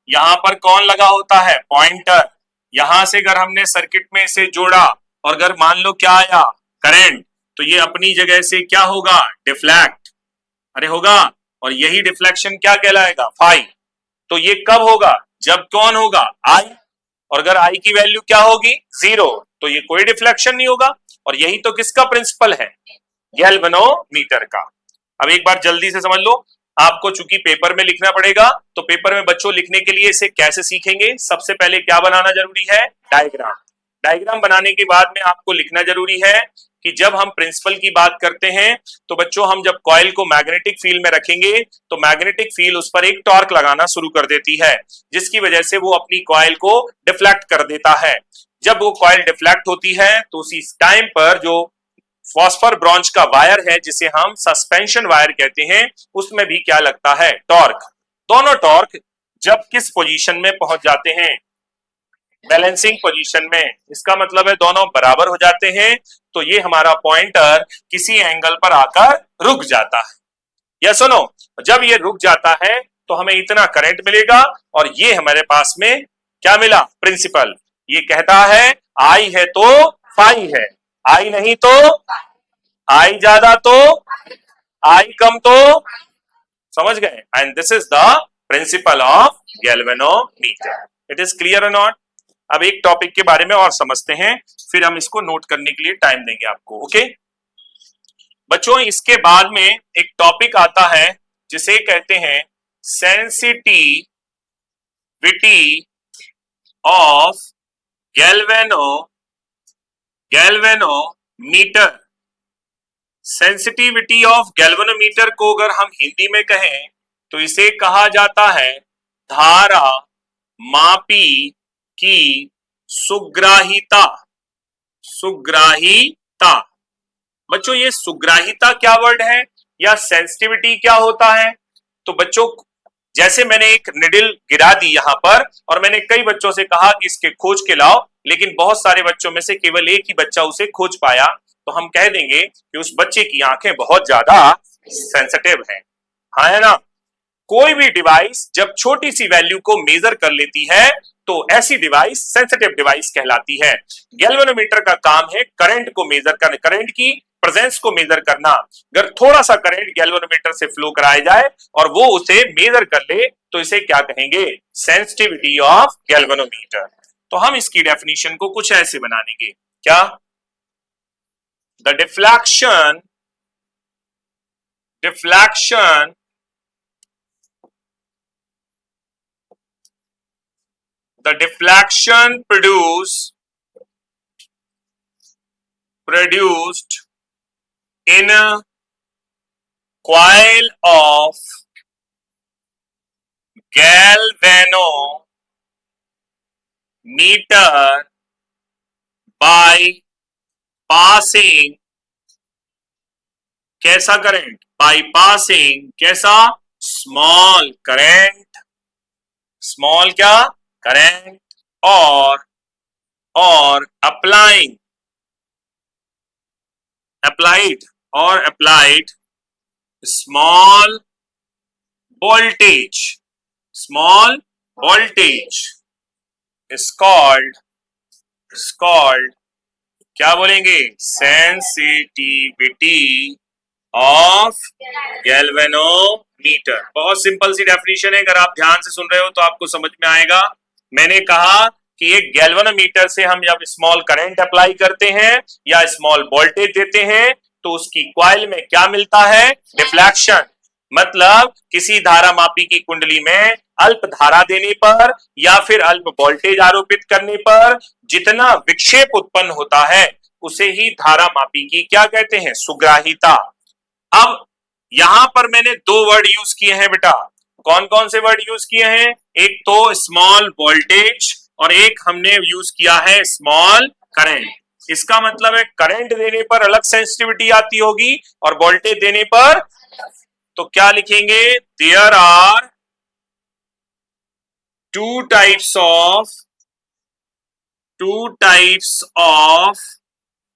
यहां पर कौन लगा होता है? पॉइंटर। यहां से अगर हमने सर्किट में इसे जोड़ा और अगर मान लो क्या आया? करंट, तो ये अपनी जगह से क्या होगा? डिफ्लेक्ट। अरे होगा। और यही डिफ्लेक्शन क्या कहलाएगा? फाई। तो ये कब होगा? जब कौन होगा? आई। और अगर आई की वैल्यू क्या होगी? 0, तो ये कोई डिफ्लेक्शन नहीं होगा। और यही तो किसका प्रिंसिपल है? गैल्वेनोमीटर का। अब एक बार जल्दी से समझ लो, आपको चूंकि पेपर में लिखना पड़ेगा तो पेपर में बच्चों लिखने के लिए इसे कैसे सीखेंगे? सबसे पहले क्या बनाना जरूरी है? डायग्राम। डायग्राम बनाने के बाद में आपको लिखना जरूरी है कि जब हम प्रिंसिपल की बात करते हैं तो बच्चों हम जब कॉइल को मैग्नेटिक फील्ड में रखेंगे तो मैग्नेटिक फील्ड उस पर एक टॉर्क लगाना शुरू कर देती है, जिसकी वजह से वो अपनी कॉइल को डिफ्लेक्ट कर देता है। जब वो कॉइल डिफ्लेक्ट होती है तो उसी टाइम पर जो फॉस्फर ब्रॉन्ज का वायर है जिसे हम सस्पेंशन वायर कहते हैं, उसमें भी क्या लगता है? टॉर्क। दोनों टॉर्क जब किस पोजीशन में पहुंच जाते हैं? बैलेंसिंग पोजीशन में। इसका मतलब है दोनों बराबर हो जाते हैं। तो ये हमारा पॉइंटर किसी एंगल पर आकर रुक जाता है। यस सुनो, जब ये रुक जाता है तो हमें इतना करंट मिलेगा और ये हमारे पास में क्या मिला? प्रिंसिपल। ये कहता है आई है तो फाई है, आई नहीं तो आई ज्यादा तो आई कम तो। समझ गए? And this is the principal of galvanometer. It is clear और नॉट? अब एक टॉपिक के बारे में और समझते हैं, फिर हम इसको नोट करने के लिए टाइम देंगे आपको। ओके बच्चों, इसके बाद में एक टॉपिक आता है जिसे कहते हैं sensitivity of galvanometer. Sensitivity of galvanometer को अगर हम हिंदी में कहें तो इसे कहा जाता है धारा मापी की सुग्राहिता। सुग्राहिता बच्चों, ये सुग्राहिता क्या वर्ड है या सेंसिटिविटी क्या होता है? तो बच्चों, जैसे मैंने एक निडल गिरा दी यहां पर और मैंने कई बच्चों से कहा कि इसके खोज के लाओ, लेकिन बहुत सारे बच्चों में से केवल एक ही बच्चा उसे खोज पाया, तो हम कह देंगे कि उस बच्चे की आंखें बहुत ज्यादा सेंसिटिव हैं। हाँ, है ना? कोई भी डिवाइस जब छोटी सी वैल्यू को मेजर कर लेती है तो ऐसी डिवाइस सेंसिटिव डिवाइस कहलाती है। गैल्वेनोमीटर का काम है करंट को मेजर करना, करंट की प्रेजेंस को मेजर करना। अगर थोड़ा सा करंट गैल्वेनोमीटर से फ्लो कराया जाए और वो उसे मेजर कर ले तो इसे क्या कहेंगे? Sensitivity of galvanometer. तो हम इसकी डेफिनेशन को कुछ ऐसे बना देंगे, क्या? The deflection the deflection produced in a coil of galvanometer by passing कैसा करंट? by passing कैसा? Small current. स्मॉल क्या? करंट। और applied small voltage is called क्या बोलेंगे? Sensitivity of galvanometer. बहुत सिंपल सी डेफिनेशन है, अगर आप ध्यान से सुन रहे हो तो आपको समझ में आएगा। मैंने कहा कि एक गैल्वेनोमीटर से हम जब स्मॉल करंट अप्लाई करते हैं या स्मॉल वोल्टेज देते हैं तो उसकी कॉइल में क्या मिलता है? डिफ्लेक्शन। मतलब किसी धारा मापी की कुंडली में अल्प धारा देने पर या फिर अल्प वोल्टेज आरोपित करने पर जितना विक्षेप उत्पन्न होता है उसे ही धारा मापी की क्या कहते हैं? सुग्राहिता। अब यहां पर मैंने दो वर्ड यूज किए हैं बेटा। कौन कौन से वर्ड यूज किए हैं? एक तो स्मॉल वोल्टेज और एक हमने यूज किया है स्मॉल करंट। इसका मतलब है करंट देने पर अलग सेंसिटिविटी आती होगी और वोल्टेज देने पर, तो क्या लिखेंगे? There are two types of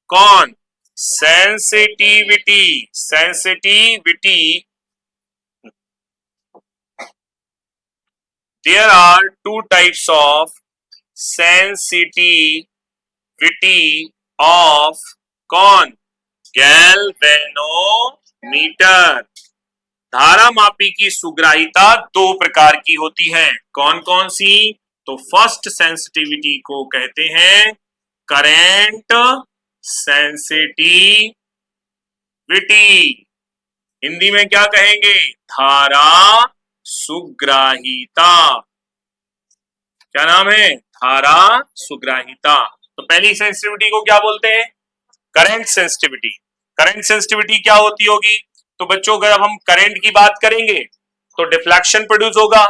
कौन? Sensitivity. There are two types of sensitivity of कौन? गैल्वेनोमीटर। धारा मापी की सुग्राहिता दो प्रकार की होती है। कौन कौन सी? तो फर्स्ट सेंसिटिविटी को कहते हैं करंट सेंसिटिविटी। हिंदी में क्या कहेंगे? धारा सुग्राहिता। क्या नाम है? धारा सुग्राहिता। तो पहली सेंसिटिविटी को क्या बोलते हैं? Current sensitivity. करंट सेंसिटिविटी क्या होती होगी? तो बच्चों, अगर हम करंट की बात करेंगे तो डिफ्लेक्शन प्रोड्यूस होगा।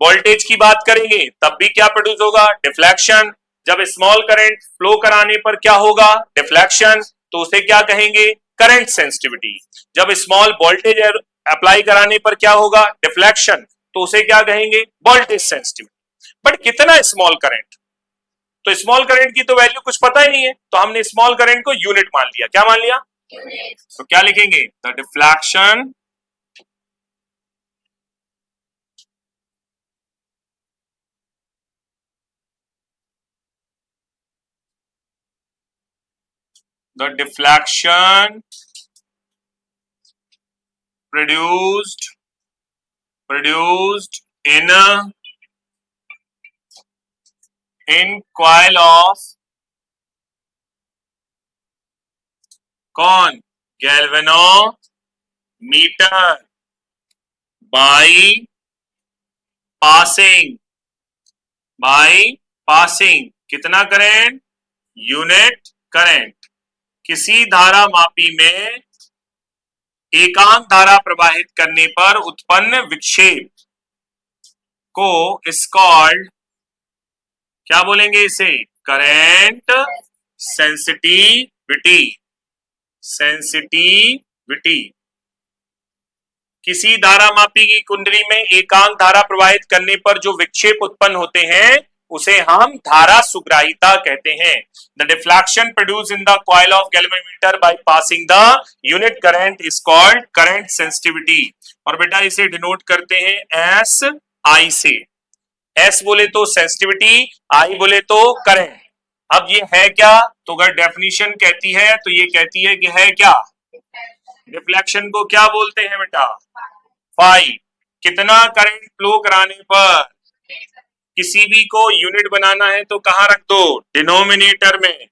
वोल्टेज की बात करेंगे तब भी क्या प्रोड्यूस होगा? डिफ्लेक्शन। जब स्मॉल करंट फ्लो कराने पर क्या होगा? डिफ्लेक्शन। तो उसे क्या कहेंगे? Current sensitivity. जब स्मॉल वोल्टेज अप्लाई कराने पर क्या होगा? डिफ्लेक्शन। तो उसे क्या कहेंगे? Voltage sensitivity. बट कितना स्मॉल करंट? तो स्मॉल करंट की तो वैल्यू कुछ पता ही नहीं है, तो हमने स्मॉल करंट को यूनिट मान लिया। क्या मान लिया? तो क्या लिखेंगे? The deflection produced in coil of कौन? Galvanometer by passing, by passing कितना करंट, यूनिट करंट। किसी धारा मापी में एकांक धारा प्रवाहित करने पर उत्पन्न विक्षेप को इस कॉल्ड, क्या बोलेंगे इसे, करंट सेंसिटिविटी, सेंसिटिविटी। किसी धारा मापी की कुंडली में एकांक धारा प्रवाहित करने पर जो विक्षेप उत्पन्न होते हैं उसे हम धारा सुग्राहिता कहते हैं। The deflection produce in the coil of galvanometer by passing the unit current is called current sensitivity. और बेटा इसे डिनोट करते हैं एस आई से। एस बोले तो सेंसिटिविटी, आई बोले तो करंट। अब ये है क्या, तो अगर डेफिनेशन कहती है तो ये कहती है कि है क्या, डिफ्लेक्शन को क्या बोलते हैं बेटा, फाई। कितना करंट फ्लो कराने पर, किसी भी को यूनिट बनाना है तो कहां रख दो, डिनोमिनेटर में।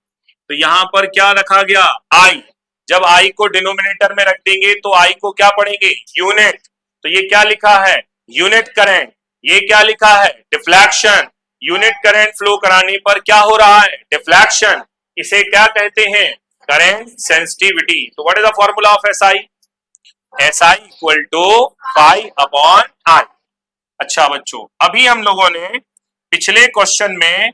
तो यहां पर क्या रखा गया, आई। जब आई को डिनोमिनेटर में रख देंगे तो आई को क्या पढ़ेंगे, यूनिट। तो ये क्या लिखा है, यूनिट करंट। ये क्या लिखा है, डिफ्लेक्शन। यूनिट करंट फ्लो कराने पर क्या हो रहा है, डिफ्लेक्शन। इसे क्या कहते हैं, करंट सेंसिटिविटी। तो what is the formula of S I, S I equal to pi upon I. अच्छा बच्चों, अभी हम लोगों ने पिछले क्वेश्चन में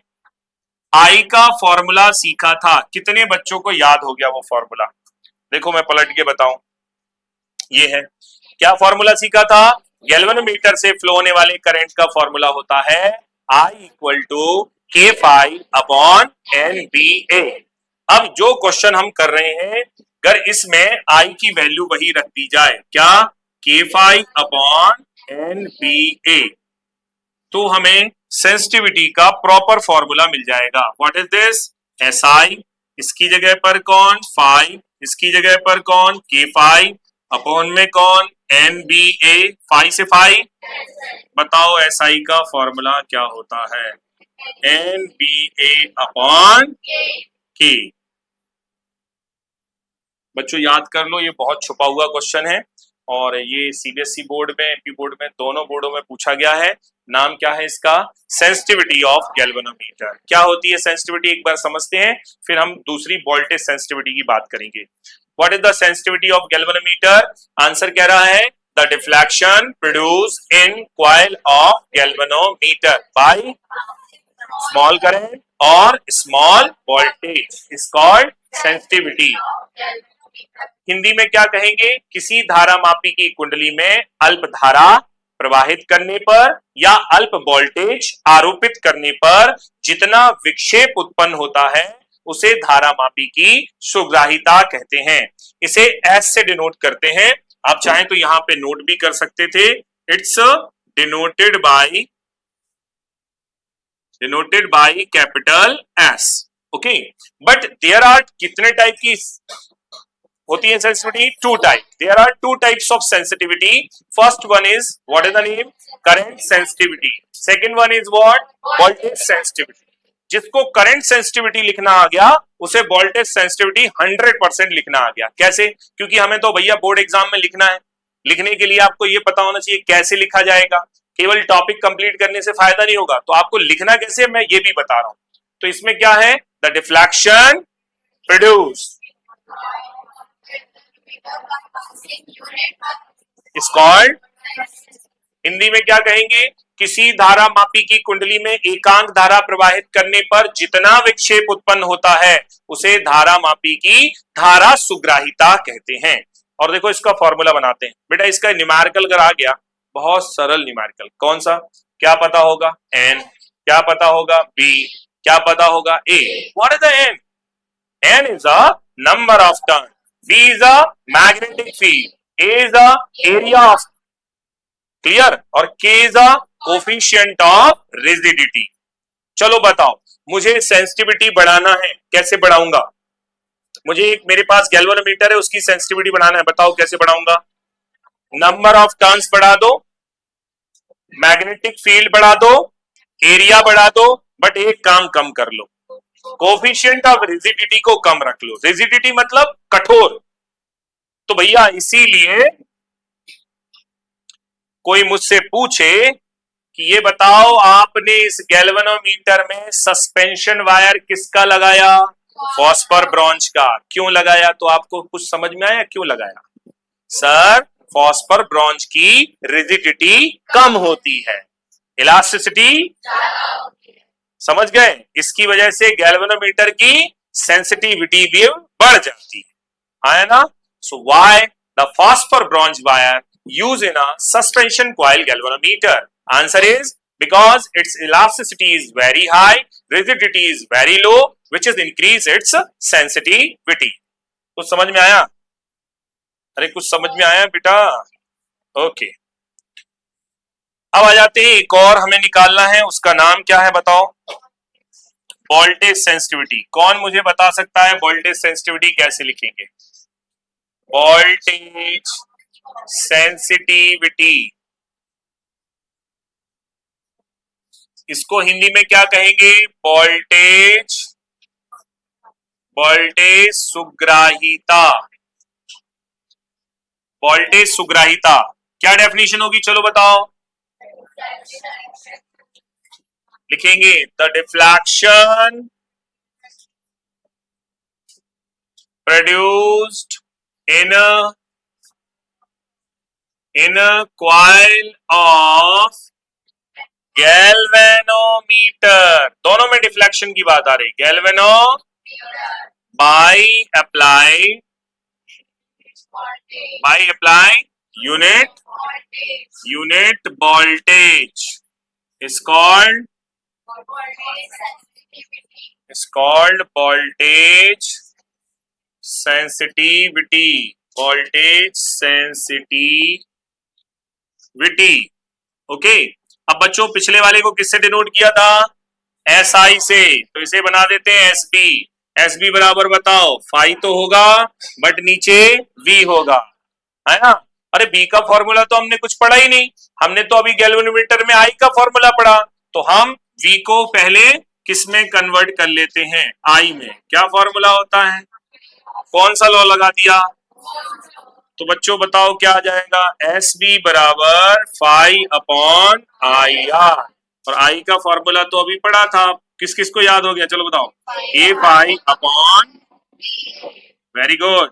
आई का फॉर्मूला सीखा था। कितने बच्चों को याद हो गया वो फॉर्मूला, देखो मैं पलट के बताऊं। ये है, क्या फॉर्मूला सीखा था, गैल्वेनोमीटर से फ्लो होने वाले करंट का फॉर्मूला होता है I इक्वल टू के फाई अपॉन एन बी ए। अब जो क्वेश्चन हम कर रहे हैं, अगर इसमें I की वैल्यू वही रख दी जाए, क्या, के फाई अपॉन एन बी ए, तो हमें सेंसिटिविटी का प्रॉपर फॉर्मूला मिल जाएगा। What is this, S I, इसकी जगह पर कौन, फाई, इसकी जगह पर कौन, के फाई, अपॉन में कौन, एन बी ए, फाई से फाई। बताओ एस आई का फॉर्मूला क्या होता है, एन बी ए अपॉन के। बच्चों याद कर लो, ये बहुत छुपा हुआ क्वेश्चन है और ये सीबीएसई बोर्ड में, एमपी बोर्ड में, दोनों बोर्डों में पूछा गया है। नाम क्या है इसका, सेंसिटिविटी ऑफ गैल्वेनोमीटर। क्या होती है सेंसिटिविटी, एक बार समझते हैं, फिर हम दूसरी वोल्टेज सेंसिटिविटी की बात करेंगे। What is the sensitivity of galvanometer, answer कह रहा है the deflection produce in coil of galvanometer by small current और small voltage is called sensitivity. Hindi में क्या कहेंगे, किसी धारा मापी की कुंडली में अल्प धारा प्रवाहित करने पर या अल्प वोल्टेज आरोपित करने पर जितना विक्षेप उत्पन्न होता है उसे धारा मापी की सुग्राहिता कहते हैं। इसे एस से डिनोट करते हैं। आप चाहें तो यहां पे नोट भी कर सकते थे, it's denoted by capital S. Okay, but there are कितने टाइप की होती है sensitivity, two type. There are two types of sensitivity. First one is, what is the name, current sensitivity. Second one is what, voltage sensitivity. जिसको करंट सेंसिटिविटी लिखना आ गया उसे वोल्टेज सेंसिटिविटी 100% लिखना आ गया। कैसे, क्योंकि हमें तो भैया बोर्ड एग्जाम में लिखना है। लिखने के लिए आपको ये पता होना चाहिए कैसे लिखा जाएगा। केवल टॉपिक कंप्लीट करने से फायदा नहीं होगा, तो आपको लिखना कैसे मैं ये भी बता रहा हूं। तो इसमें क्या है, the deflection produce is called, Hindi में क्या कहेंगे, किसी धारा मापी की कुंडली में एकांक धारा प्रवाहित करने पर जितना विक्षेप उत्पन्न होता है उसे धारा मापी की धारा सुग्राहिता कहते हैं। और देखो इसका फॉर्मूला बनाते हैं। बेटा इसका न्यूमेरिकल अगर आ गया, बहुत सरल न्यूमेरिकल, कौन सा, क्या पता होगा, एन, क्या पता होगा, बी, क्या पता होगा, A. What is the N, N is a number of turn, B is a magnetic field, A is a area of, clear, और K is a coefficient of rigidity. चलो बताओ, मुझे सेंसिटिविटी बढ़ाना है, कैसे बढ़ाऊंगा, मुझे एक मेरे पास गैल्वेनोमीटर है उसकी सेंसिटिविटी बढ़ाना है, बताओ कैसे बढ़ाऊंगा। नंबर ऑफ टर्न्स बढ़ा दो, मैग्नेटिक फील्ड बढ़ा दो, एरिया बढ़ा दो, बट एक काम कम कर लो, कोफिशिएंट ऑफ रिजिडिटी को कम रख लो। रिजिडिटी मतलब कठोर। तो भैया इसीलिए कोई मुझसे पूछे कि ये बताओ आपने इस गैल्वेनोमीटर में सस्पेंशन वायर किसका लगाया? फॉस्फर ब्रॉन्ज का। क्यों लगाया? तो आपको कुछ समझ में आया क्यों लगाया? सर, फॉस्फर ब्रॉन्ज की रिजिडिटी कम होती है, इलास्टिसिटी समझ गए? इसकी वजह से गैल्वेनोमीटर की सेंसिटिविटी भी बढ़ जाती है, है ना? So why the phosphor bronze wire use in a suspension coil galvanometer? Answer is because its elasticity is very high, rigidity is very low, which is increase its sensitivity. कुछ समझ में आया? अरे कुछ समझ में आया बेटा? ओके, अब आ जाते हैं, एक और हमें निकालना है, उसका नाम क्या है बताओ? Voltage sensitivity. कौन मुझे बता सकता है वोल्टेज सेंसिटिविटी कैसे लिखेंगे? वोल्टेज सेंसिटिविटी, इसको हिंदी में क्या कहेंगे? वोल्टेज वोल्टेज सुग्राहिता। वोल्टेज सुग्राहिता क्या डेफिनेशन होगी? चलो बताओ, लिखेंगे the deflection produced in a coil of galvanometer. दोनों में डिफ्लेक्शन की बात आ रही। Galvano by apply unit voltage is called voltage sensitivity। voltage sensitivity, okay. अब बच्चों पिछले वाले को किससे डिनोट किया था? SI से, तो इसे बना देते हैं SB। SB बराबर बताओ, फाई तो होगा बट नीचे V होगा, है ना? अरे B का फॉर्मूला तो हमने कुछ पढ़ा ही नहीं, हमने तो अभी गैल्वेनोमीटर में I का फॉर्मूला पढ़ा। तो हम V को पहले किस में कन्वर्ट कर लेते हैं? I में। क्या फॉर्मूला होता है? कौन सा लॉ लगा दिया? तो बच्चों बताओ क्या आ जाएगा? SB बराबर फाई अपॉन IR, और I का फॉर्मूला तो अभी पढ़ा था, किस किस को याद हो गया? चलो बताओ, A phi upon, very good,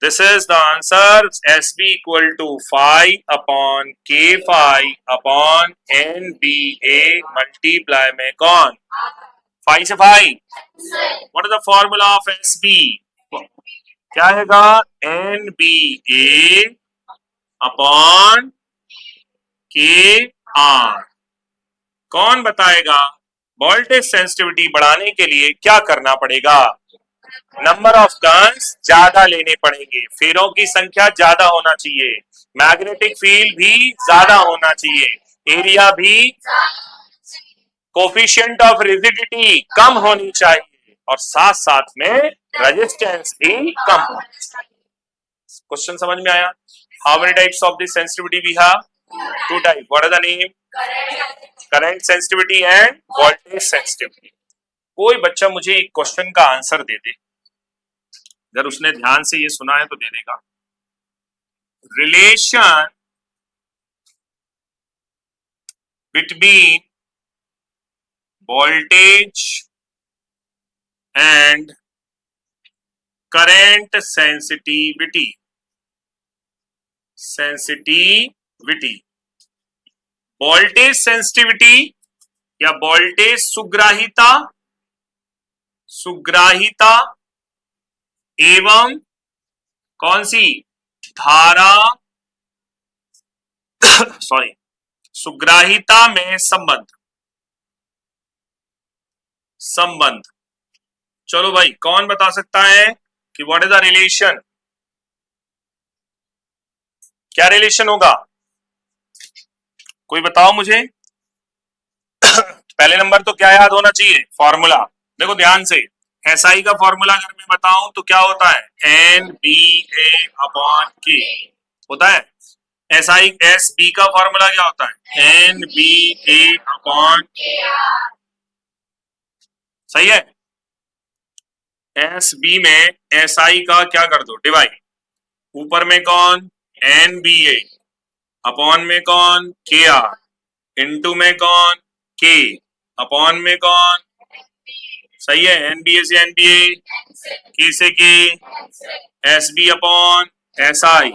this is the answer. SB equal to phi upon K phi upon NBA multiply में कौन? फाई से phi. What is the formula of SB? क्या आएगा? NBA upon KR। कौन बताएगा? वोल्टेज सेंसिटिविटी बढ़ाने के लिए क्या करना पड़ेगा? नंबर ऑफ टर्न्स ज्यादा लेने पड़ेंगे, फेरों की संख्या ज्यादा होना चाहिए, मैग्नेटिक फील्ड भी ज्यादा होना चाहिए, एरिया भी, कोफिशिएंट ऑफ रिजिडिटी कम होनी चाहिए, और साथ साथ में रेजिस्टेंस भी कम होनी चाहिए। क्वेश्चन समझ में आया? How many types of this sensitivity we have? Two type. What are the name? Current sensitivity and voltage sensitivity. कोई बच्चा मुझे एक क्वेश्चन का आंसर दे दे, अगर उसने ध्यान से ये सुना है तो दे देगा। Relation between voltage and current sensitivity. Voltage sensitivity या वोल्टेज सुग्राहिता एवं कौन सी धारा सॉरी सुग्राहिता में संबंध। चलो भाई, कौन बता सकता है कि व्हाट इज द रिलेशन? क्या रिलेशन होगा? कोई बताओ मुझे। पहले नंबर तो क्या याद होना चाहिए? फॉर्मूला। देखो ध्यान से, SI का फॉर्मूला अगर मैं बताऊं तो क्या होता है? NBA अपॉन K होता है। SB का फॉर्मूला क्या होता है? NBA अपॉन, सही है। SB में SI का क्या कर दो? डिवाइड। ऊपर में कौन? NBA अपॉन में कौन? KR, इनटू में कौन, के, अपॉन में कौन, सही है, एनबीए से एनबीए, के से K, S B upon S I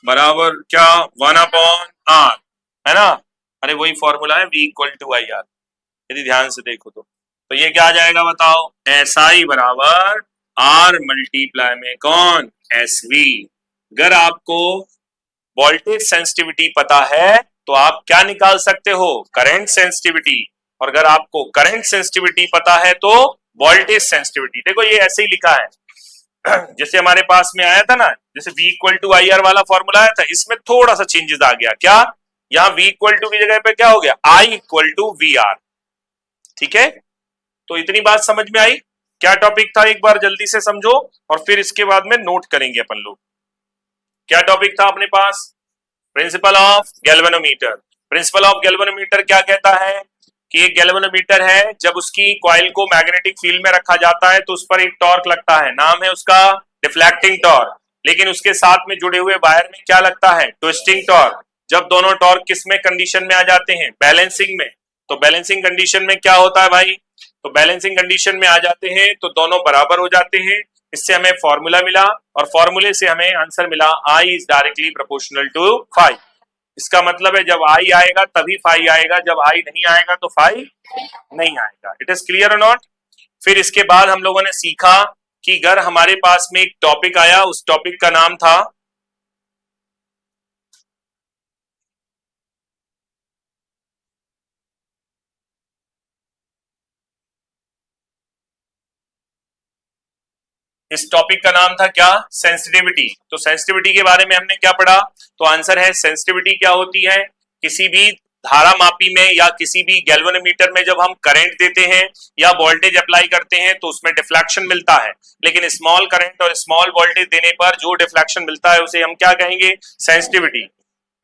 बराबर क्या, 1/r, है ना। अरे वही फॉर्मूला है, V equal to I R, यदि ध्यान से देखो तो ये क्या आ जाएगा बताओ, एस आई बराबर आर मल्टीप्लाई में कौन, एस वी। अगर आपको वोल्टेज सेंसिटिविटी पता है तो आप क्या निकाल सकते हो, करंट सेंसिटिविटी, और अगर आपको करंट सेंसिटिविटी पता है तो वोल्टेज सेंसिटिविटी। देखो ये ऐसे ही लिखा है जैसे हमारे पास में आया था ना, जैसे V equal to I R वाला फॉर्मूला आया था, इसमें थोड़ा सा चेंजेस आ गया, क्या, यहाँ V इक्वल टू की जगह पे क्या हो गया, I equal to V R. ठीक है, तो इतनी बात समझ में आई। क्या टॉपिक था एक बार जल्दी से समझो, और फिर इसके बाद में नोट करेंगे अपन लोग। क्या टॉपिक था अपने पास, principle of galvanometer. Principle of galvanometer क्या कहता है कि एक गैल्वेनोमीटर है, जब उसकी कॉइल को मैग्नेटिक फील्ड में रखा जाता है तो उस पर एक टॉर्क लगता है, नाम है उसका डिफ्लेक्टिंग टॉर्क। लेकिन उसके साथ में जुड़े हुए वायर में क्या लगता है, ट्विस्टिंग टॉर्क। जब दोनों टॉर्क किस में कंडीशन में आ जाते हैं, बैलेंसिंग में, तो बैलेंसिंग कंडीशन में क्या होता है भाई, तो बैलेंसिंग कंडीशन में आ जाते हैं तो दोनों बराबर हो जाते हैं। इससे हमें फॉर्मूला मिला, और फॉर्मूले से हमें आंसर मिला, I is directly proportional to phi. इसका मतलब है जब I आएगा तभी फाई आएगा, जब I नहीं आएगा तो फाई नहीं आएगा। इट इज क्लियर और नॉट। फिर इसके बाद हम लोगों ने सीखा कि अगर हमारे पास में एक टॉपिक आया, उस टॉपिक का नाम था, इस टॉपिक का नाम था क्या, सेंसिटिविटी। तो सेंसिटिविटी के बारे में हमने क्या पढ़ा, तो आंसर है सेंसिटिविटी क्या होती है, किसी भी धारा मापी में या किसी भी गैल्वेनोमीटर में जब हम करंट देते हैं या वोल्टेज अप्लाई करते हैं तो उसमें डिफ्लेक्शन मिलता है, लेकिन स्मॉल करंट और स्मॉल वोल्टेज देने पर जो डिफ्लेक्शन मिलता है उसे हम क्या कहेंगे, सेंसिटिविटी।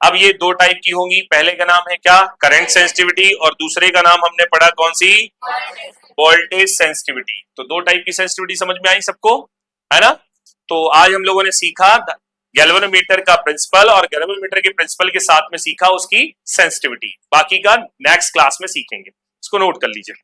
अब ये दो टाइप की होंगी, पहले का नाम है क्या, करंट सेंसिटिविटी, और दूसरे का नाम हमने पढ़ा कौन सी, वोल्टेज सेंसिटिविटी। तो दो टाइप की सेंसिटिविटी समझ में आई सबको, है ना। तो आज हम लोगों ने सीखा गैल्वेनोमीटर का प्रिंसिपल, और गैल्वेनोमीटर के प्रिंसिपल के साथ में सीखा उसकी सेंसिटिविटी। बाकी का नेक्स्ट क्लास में सीखेंगे, इसको नोट कर लीजिए।